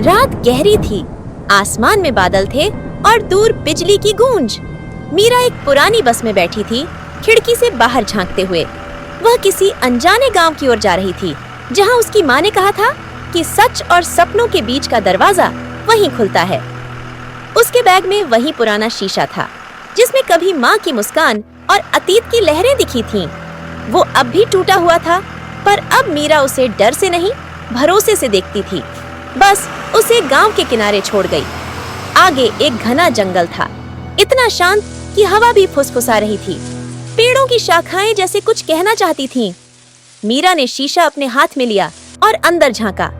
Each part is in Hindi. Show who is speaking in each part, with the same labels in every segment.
Speaker 1: रात गहरी थी, आसमान में बादल थे और दूर बिजली की गूंज। मीरा एक पुरानी बस में बैठी थी, खिड़की से बाहर झांकते हुए। वह किसी अनजाने गांव की ओर जा रही थी, जहां उसकी माँ ने कहा था कि सच और सपनों के बीच का दरवाजा वहीं खुलता है। उसके बैग में वही पुराना शीशा था, जिसमें कभी माँ की मुस्कान और अतीत की लहरें दिखी थीं। वो अब भी टूटा हुआ था, पर अब मीरा उसे डर से नहीं, भरोसे से देखती थी। बस उसे गांव के किनारे छोड़ गई। आगे एक घना जंगल था, इतना शांत कि हवा भी फुसफुसा रही थी। पेड़ों की शाखाएं जैसे कुछ कहना चाहती थीं। मीरा ने शीशा अपने हाथ में लिया और अंदर झांका।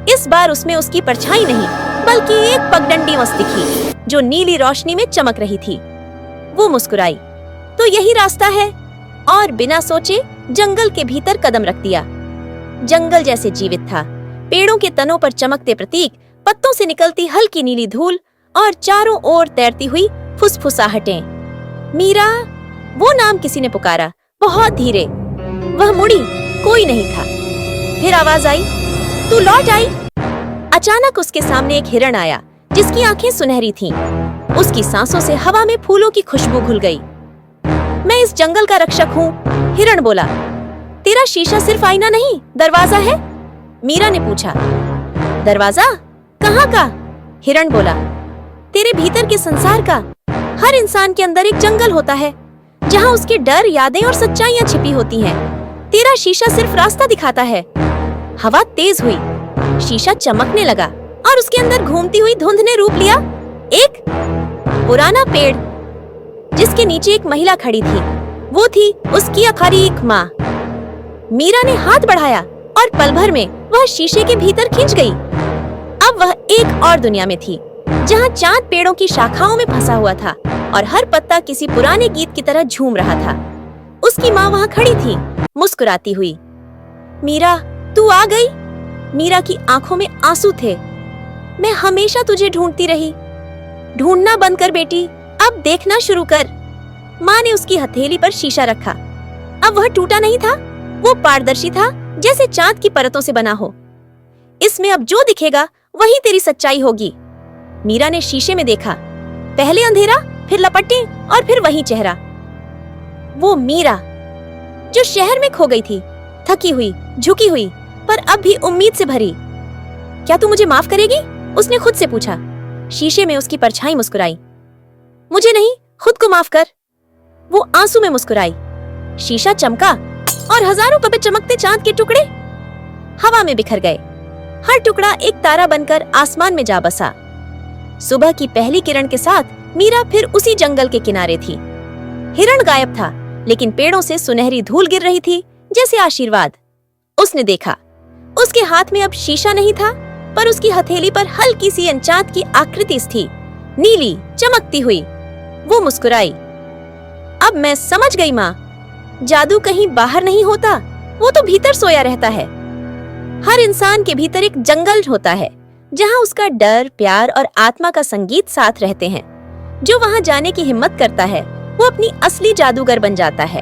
Speaker 1: इस बार उसमें उसकी परछाई नहीं, बल्कि एक पगडंडी मस्त दिखी, जो नीली रोशनी में चमक रही थी। वो मुस्कुराई, तो यही रास्ता है, और बिना सोचे जंगल के भीतर कदम रख दिया। जंगल जैसे जीवित था, पेड़ों के तनों पर चमकते प्रतीक, पत्तों से निकलती हल्की नीली धूल और चारों ओर तैरती हुई फुसफुसाहटें। मीरा, वो नाम किसी ने पुकारा, बहुत धीरे। वह मुड़ी, कोई नहीं था। फिर आवाज आई, तू लौट आई। अचानक उसके सामने एक हिरण आया, जिसकी आंखें सुनहरी थीं। उसकी सांसों से हवा में फूलों की खुशबू घुल गई। मैं इस जंगल का रक्षक हूँ, हिरण बोला। तेरा शीशा सिर्फ आईना नहीं, दरवाजा है? मीरा ने पूछा। दरवाजा? कहाँ का? हिरण बोला। तेरे भीतर के संसार का। हर इंसान के अंदर एक जंगल होता है, जहाँ उसके डर, यादें और सच्चाइयाँ छिपी होती हैं। तेरा शीशा सिर्फ रास्ता दिखाता है। हवा तेज हुई, शीशा चमकने लगा और उसके अंदर घूमती हुई धुंध ने रूप लिया एक पुराना पेड़, जिसके नीचे एक महिला खड़ी थी। वो थी उसकी अखारीक माँ। मीरा ने हाथ बढ़ाया और पल भर में वह शीशे के भीतर खिंच गई। अब वह एक और दुनिया में थी, जहाँ चांद पेड़ों की शाखाओं में फंसा हुआ था और हर पत्ता किसी पुराने गीत की तरह झूम रहा था। उसकी माँ वहाँ खड़ी थी, मुस्कुराती हुई। मीरा, तू आ गई? मीरा की आंखों में आंसू थे। मैं हमेशा तुझे ढूंढती रही। ढूंढना बंद कर बेटी, अब देखना शुरू कर। माँ ने उसकी हथेली पर शीशा रखा। अब वह टूटा नहीं था, वो पारदर्शी था, जैसे चांद की परतों से बना हो। इसमें अब जो दिखेगा वही तेरी सच्चाई होगी। मीरा ने शीशे में देखा, पहले अंधेरा, फिर लपटें और फिर वही चेहरा। वो मीरा जो शहर में खो गई थी, थकी हुई, झुकी हुई, पर अब भी उम्मीद से भरी। क्या तू मुझे माफ करेगी? उसने खुद से पूछा। शीशे में उसकी परछाई मुस्कुराई। मुझे नहीं, खुद को माफ कर। वो आंसू में मुस्कुराई। शीशा चमका और हजारों कपे चमकते चांद के टुकड़े हवा में बिखर गए। हर टुकड़ा एक तारा बनकर आसमान में जा बसा। सुबह की पहली किरण के साथ मीरा फिर उसी जंगल के किनारे थी। हिरण गायब था, लेकिन पेड़ों से सुनहरी धूल गिर रही थी, जैसे आशीर्वाद। उसने देखा, उसके हाथ में अब शीशा नहीं था, पर उसकी हथेली पर हल्की सी अनचांद की आकृति थी, नीली, चमकती हुई। वो मुस्कुराई। अब मैं समझ गई माँ, जादू कहीं बाहर नहीं होता, वो तो भीतर सोया रहता है। हर इंसान के भीतर एक जंगल होता है, जहाँ उसका डर, प्यार और आत्मा का संगीत साथ रहते हैं। जो वहाँ जाने की हिम्मत करता है, वो अपनी असली जादूगर बन जाता है।